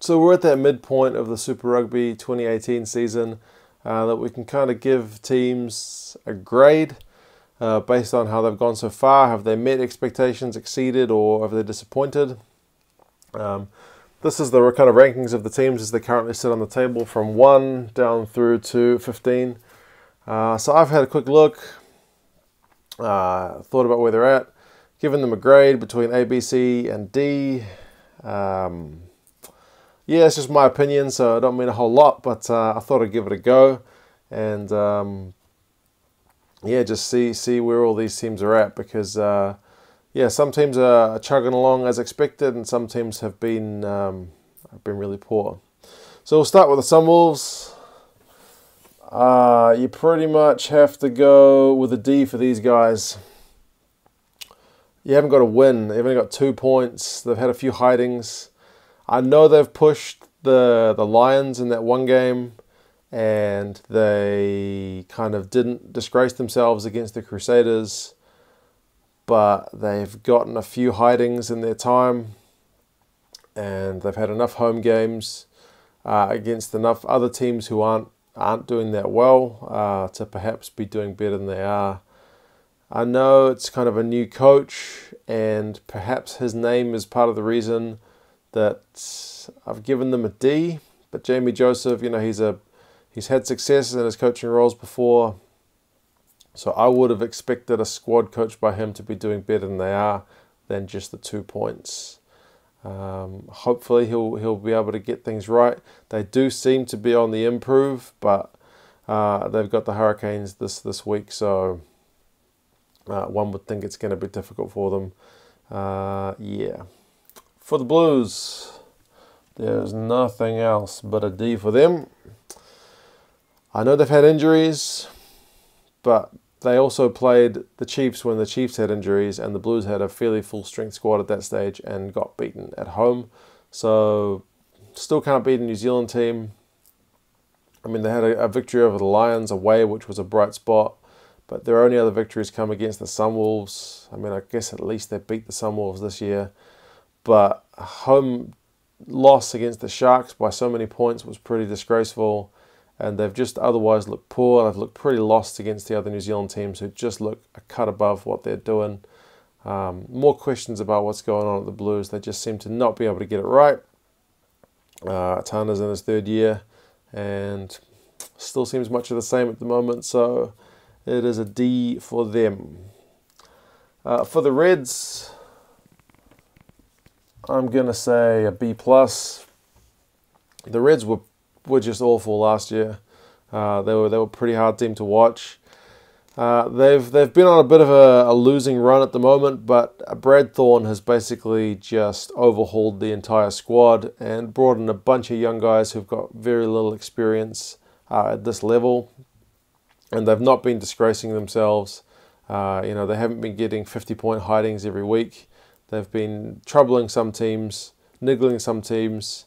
So we're at that midpoint of the Super Rugby 2018 season that we can kind of give teams a grade based on how they've gone so far. Have they met expectations, exceeded, or have they disappointed? This is the kind of rankings of the teams as they currently sit on the table from 1 down through to 15. So I've had a quick look, thought about where they're at, given them a grade between A, B, C, and D. Yeah, it's just my opinion, so I don't mean a whole lot, but I thought I'd give it a go, and yeah, just see where all these teams are at, because yeah, some teams are chugging along as expected, and some teams have been really poor. So we'll start with the Sunwolves. You pretty much have to go with a D for these guys. You haven't got a win. They've only got 2 points. They've had a few hidings. I know they've pushed the Lions in that one game, and they kind of didn't disgrace themselves against the Crusaders, but they've gotten a few hidings in their time, and they've had enough home games against enough other teams who aren't doing that well to perhaps be doing better than they are. I know it's kind of a new coach, and perhaps his name is part of the reason that I've given them a D. But Jamie Joseph, you know, he's had success in his coaching roles before, so I would have expected a squad coach by him to be doing better than they are, than just the 2 points. Hopefully he'll be able to get things right. They do seem to be on the improve, but they've got the Hurricanes this week, so one would think it's going to be difficult for them. Yeah. For the Blues, there's nothing else but a D for them. I know they've had injuries, but they also played the Chiefs when the Chiefs had injuries, and the Blues had a fairly full-strength squad at that stage and got beaten at home. So, still can't beat a New Zealand team. I mean, they had a victory over the Lions away, which was a bright spot, but their only other victories come against the Sunwolves. I mean, I guess at least they beat the Sunwolves this year. But a home loss against the Sharks by so many points was pretty disgraceful, and they've just otherwise looked poor. They've looked pretty lost against the other New Zealand teams who just look a cut above what they're doing. More questions about what's going on at the Blues. They just seem to not be able to get it right. Tana's in his 3rd year, and still seems much of the same at the moment, so it is a D for them. For the Reds, I'm going to say a B+. The Reds were just awful last year. They were a pretty hard team to watch. They've been on a bit of a losing run at the moment, but Brad Thorne has basically just overhauled the entire squad and brought in a bunch of young guys who've got very little experience at this level, and they've not been disgracing themselves. You know, they haven't been getting 50-point hidings every week. They've been troubling some teams, niggling some teams,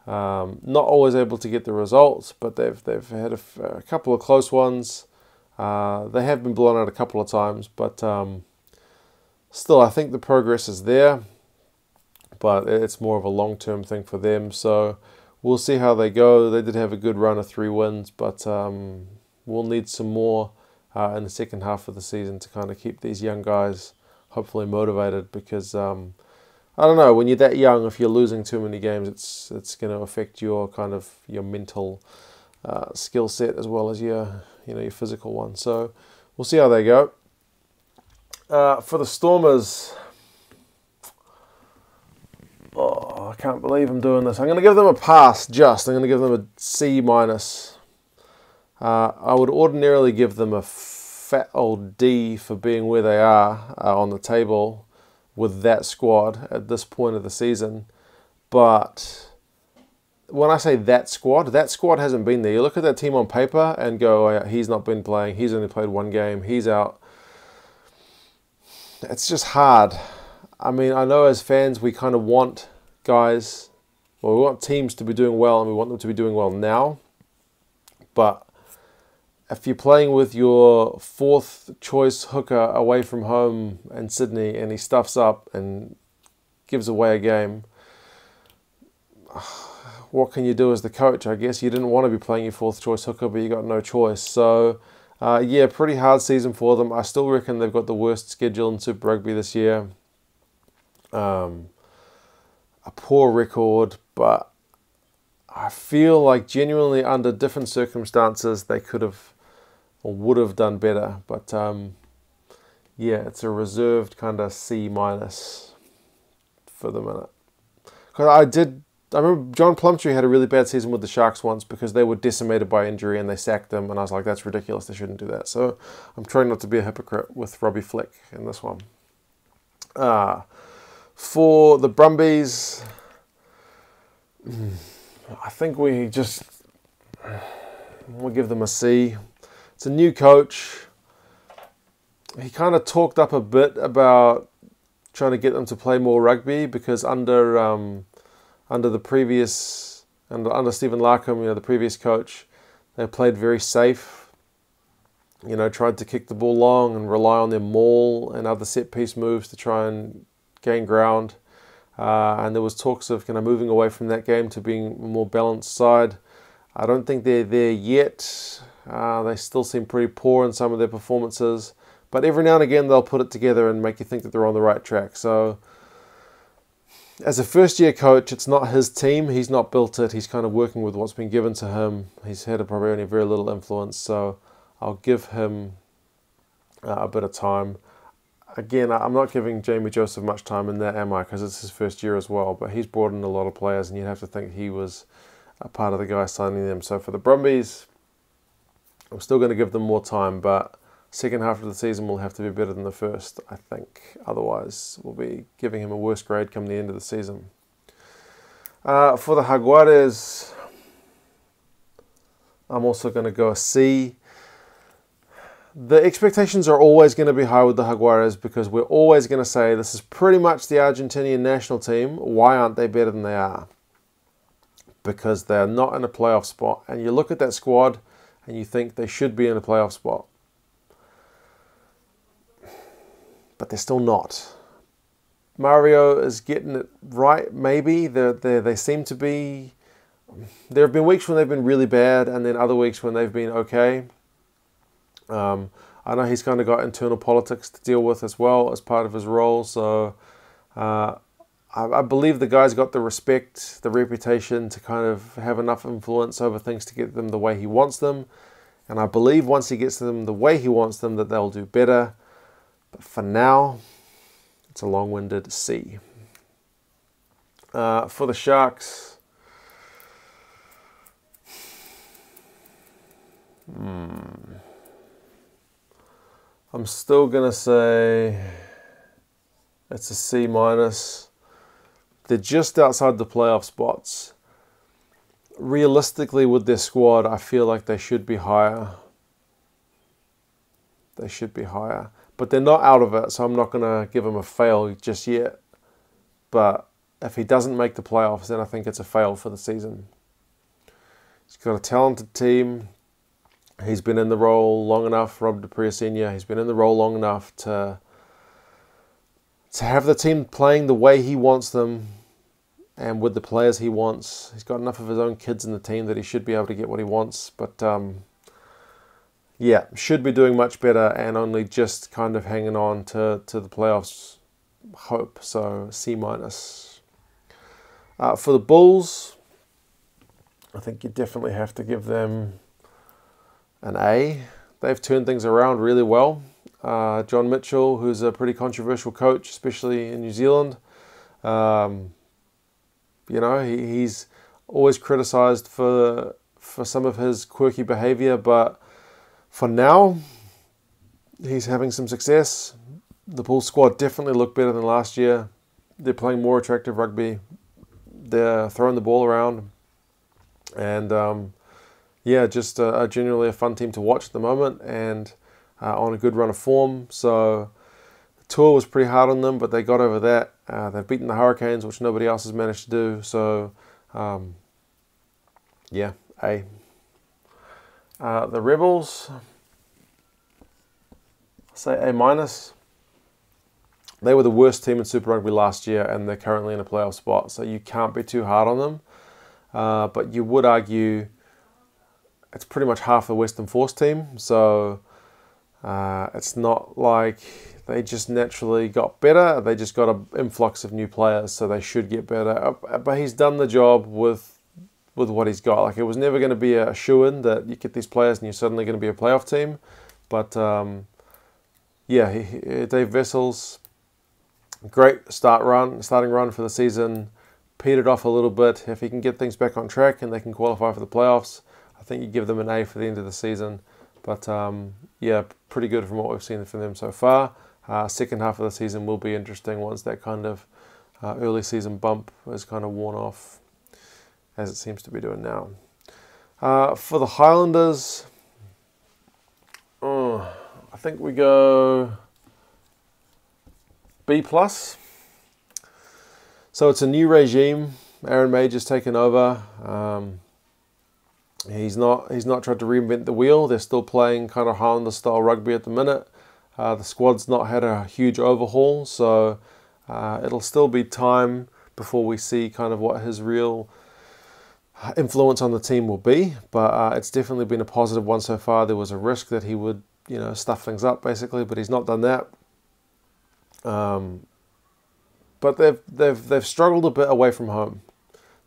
not always able to get the results, but they've had a couple of close ones. They have been blown out a couple of times, but still, I think the progress is there, but it's more of a long-term thing for them. So we'll see how they go. They did have a good run of 3 wins, but we'll need some more in the second half of the season to kind of keep these young guys hopefully motivated, because I don't know, when you're that young, if you're losing too many games, it's going to affect your kind of your mental skill set as well as your physical one. So we'll see how they go. For the Stormers, oh, I can't believe I'm doing this. I'm going to give them a pass. I'm going to give them a C-. I would ordinarily give them a fat old D for being where they are on the table with that squad at this point of the season. But when I say that squad hasn't been there. You look at that team on paper and go, oh, yeah, he's not been playing, he's only played 1 game, he's out. It's just hard. I mean, I know as fans we kind of want guys, well, we want teams to be doing well, and we want them to be doing well now. But if you're playing with your 4th choice hooker away from home in Sydney and he stuffs up and gives away a game, what can you do as the coach? I guess you didn't want to be playing your fourth choice hooker, but you got no choice. So, yeah, pretty hard season for them. I still reckon they've got the worst schedule in Super Rugby this year. A poor record, but I feel like genuinely under different circumstances they could have or would have done better. But yeah, it's a reserved kind of C- for the minute. Because I remember John Plumtree had a really bad season with the Sharks once because they were decimated by injury and they sacked them, and I was like, that's ridiculous, they shouldn't do that. So I'm trying not to be a hypocrite with Robbie Fleck in this one. For the Brumbies, I think we'll give them a C. It's a new coach. He kind of talked up a bit about trying to get them to play more rugby because under Stephen Larkham, the previous coach, they played very safe. Tried to kick the ball long and rely on their maul and other set piece moves to try and gain ground. And there was talks of kind of moving away from that game to being a more balanced side. I don't think they're there yet. They still seem pretty poor in some of their performances. But every now and again, they'll put it together and make you think that they're on the right track. So, as a first-year coach, it's not his team. He's not built it. He's kind of working with what's been given to him. He's had probably only very little influence. So, I'll give him a bit of time. Again, I'm not giving Jamie Joseph much time in that, am I? Because it's his first year as well. But he's brought in a lot of players, and you'd have to think he was a part of the guy signing them. So, for the Brumbies, I'm still going to give them more time, but second half of the season will have to be better than the first, I think. Otherwise, we'll be giving him a worse grade come the end of the season. For the Jaguares, I'm also going to go a C. The expectations are always going to be high with the Jaguares because we're always going to say this is pretty much the Argentinian national team. Why aren't they better than they are? Because they're not in a playoff spot. And you look at that squad and you think they should be in a playoff spot. But they're still not. Mario is getting it right, maybe. They seem to be... There have been weeks when they've been really bad and then other weeks when they've been okay. I know he's kind of got internal politics to deal with as well as part of his role. So I believe the guy's got the respect, the reputation to kind of have enough influence over things to get them the way he wants them. And I believe once he gets them the way he wants them that they'll do better. But for now, it's a long-winded C. For the Sharks, I'm still going to say it's a C-. They're just outside the playoff spots. Realistically, with their squad, I feel like they should be higher. They should be higher. But they're not out of it, so I'm not going to give him a fail just yet. But if he doesn't make the playoffs, then I think it's a fail for the season. He's got a talented team. He's been in the role long enough, Rob Dupree Sr., he's been in the role long enough to have the team playing the way he wants them and with the players he wants. He's got enough of his own kids in the team that he should be able to get what he wants. But yeah, should be doing much better and only just kind of hanging on to the playoffs hope. So C-. For the Bulls, I think you definitely have to give them an A. They've turned things around really well. John Mitchell, who's a pretty controversial coach, especially in New Zealand, he's always criticised for some of his quirky behaviour, but for now, he's having some success. The Bulls squad definitely look better than last year. They're playing more attractive rugby. They're throwing the ball around. And just generally a fun team to watch at the moment and on a good run of form. So the tour was pretty hard on them, but they got over that. They've beaten the Hurricanes, which nobody else has managed to do. So, A. The Rebels, say A-. They were the worst team in Super Rugby last year and they're currently in a playoff spot, so you can't be too hard on them. but you would argue it's pretty much half the Western Force team, so it's not like they just naturally got better. They just got an influx of new players, so they should get better. But he's done the job with what he's got. Like, it was never going to be a shoo-in that you get these players and you're suddenly going to be a playoff team. But yeah, Dave Wessels, great starting run for the season. Petered off a little bit. If he can get things back on track and they can qualify for the playoffs, I think you give them an A for the end of the season. But yeah, pretty good from what we've seen from them so far. Second half of the season will be interesting once that kind of early season bump is kind of worn off, as it seems to be doing now. For the Highlanders, I think we go B+. So it's a new regime. Aaron Major's taken over. He's not tried to reinvent the wheel. They're still playing kind of Highlander style rugby at the minute. The squad's not had a huge overhaul, so it'll still be time before we see kind of what his real influence on the team will be. But it's definitely been a positive one so far. There was a risk that he would, stuff things up basically, but he's not done that. But they've struggled a bit away from home.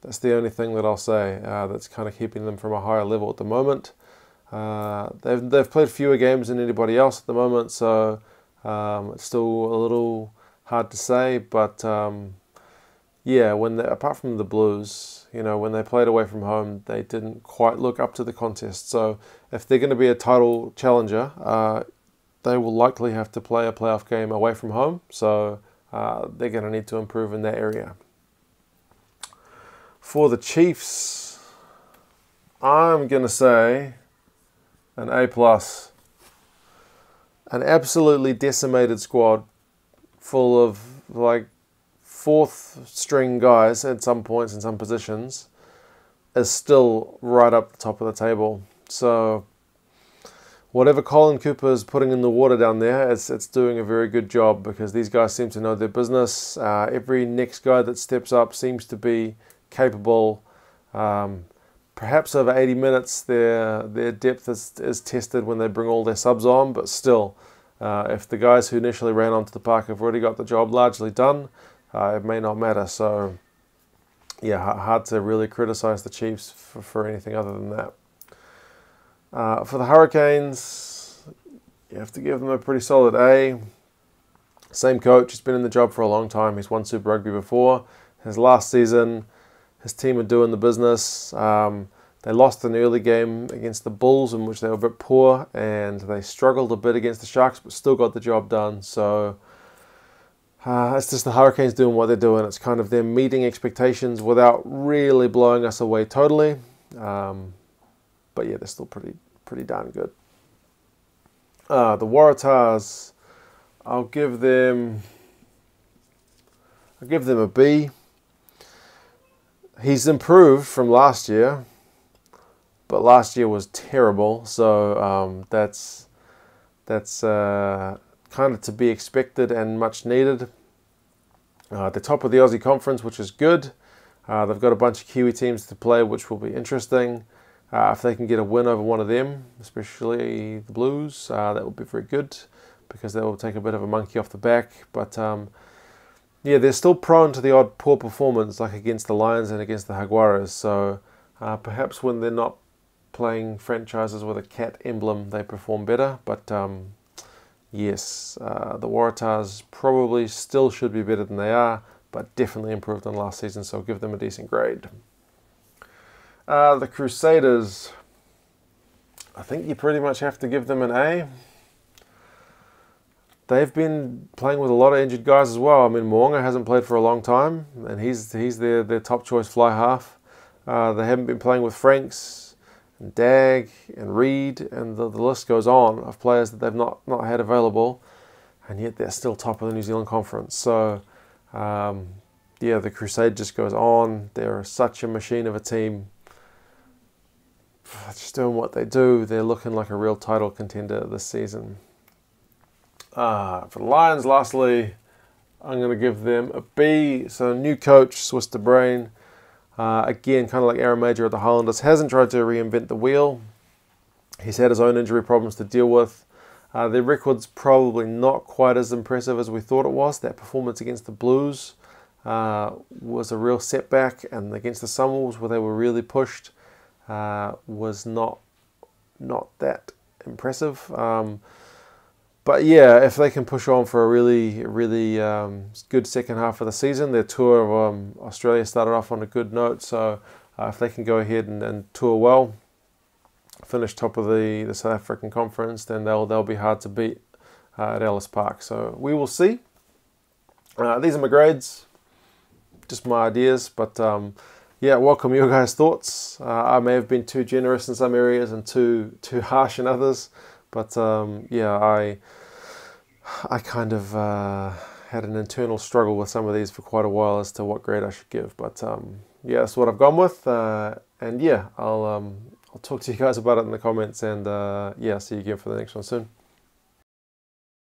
That's the only thing that I'll say that's kind of keeping them from a higher level at the moment. They've played fewer games than anybody else at the moment, so it's still a little hard to say. But yeah, apart from the Blues, when they played away from home, they didn't quite look up to the contest. So if they're going to be a title challenger, they will likely have to play a playoff game away from home. So they're going to need to improve in that area. For the Chiefs, I'm going to say an A+. An absolutely decimated squad full of like fourth string guys at some points in some positions is still right up the top of the table. So whatever Colin Cooper is putting in the water down there, it's doing a very good job, because these guys seem to know their business. Every next guy that steps up seems to be capable. Perhaps over 80 minutes their depth is tested when they bring all their subs on, but still, if the guys who initially ran onto the park have already got the job largely done, it may not matter. So yeah, hard to really criticize the Chiefs for anything other than that. For the Hurricanes, you have to give them a pretty solid A. Same coach, he's been in the job for a long time. He's won Super Rugby before. His last season, his team are doing the business. They lost an early game against the Bulls, in which they were a bit poor, and they struggled a bit against the Sharks, but still got the job done. So it's just the Hurricanes doing what they're doing. It's kind of them meeting expectations without really blowing us away totally. But yeah, they're still pretty darn good. The Waratahs, I'll give them a B. He's improved from last year, but last year was terrible. So that's kind of to be expected and much needed. They're top of the Aussie Conference, which is good. They've got a bunch of Kiwi teams to play, which will be interesting. If they can get a win over one of them, especially the Blues, that will be very good, because they will take a bit of a monkey off the back. But yeah, they're still prone to the odd poor performance, like against the Lions and against the Jaguares. So perhaps when they're not playing franchises with a cat emblem, they perform better. But yes, the Waratahs probably still should be better than they are, but definitely improved on last season, so I'll give them a decent grade. The Crusaders, I think you pretty much have to give them an A. They've been playing with a lot of injured guys as well. I mean, Moonga hasn't played for a long time, and he's their top choice fly half. They haven't been playing with Franks and Dag and Reed, and the list goes on of players that they've not had available, and yet they're still top of the New Zealand Conference. So yeah, the Crusade just goes on. They're such a machine of a team. Just doing what they do. They're looking like a real title contender this season. For the Lions, lastly, I'm going to give them a B. So new coach, Swiss de Brain. Again, kind of like Aaron Major at the Highlanders, hasn't tried to reinvent the wheel. He's had his own injury problems to deal with. Their record's probably not quite as impressive as we thought it was. That performance against the Blues was a real setback, and against the Sunwolves, where they were really pushed, was not that impressive. But yeah, if they can push on for a really good second half of the season, their tour of Australia started off on a good note. So if they can go ahead and tour well, finish top of the South African Conference, then they'll be hard to beat at Ellis Park. So we will see. These are my grades, just my ideas, but yeah, welcome your guys' thoughts. I may have been too generous in some areas and too harsh in others, but yeah, I kind of had an internal struggle with some of these for quite a while as to what grade I should give. But yeah, that's what I've gone with, and yeah, I'll talk to you guys about it in the comments, and yeah, see you again for the next one soon.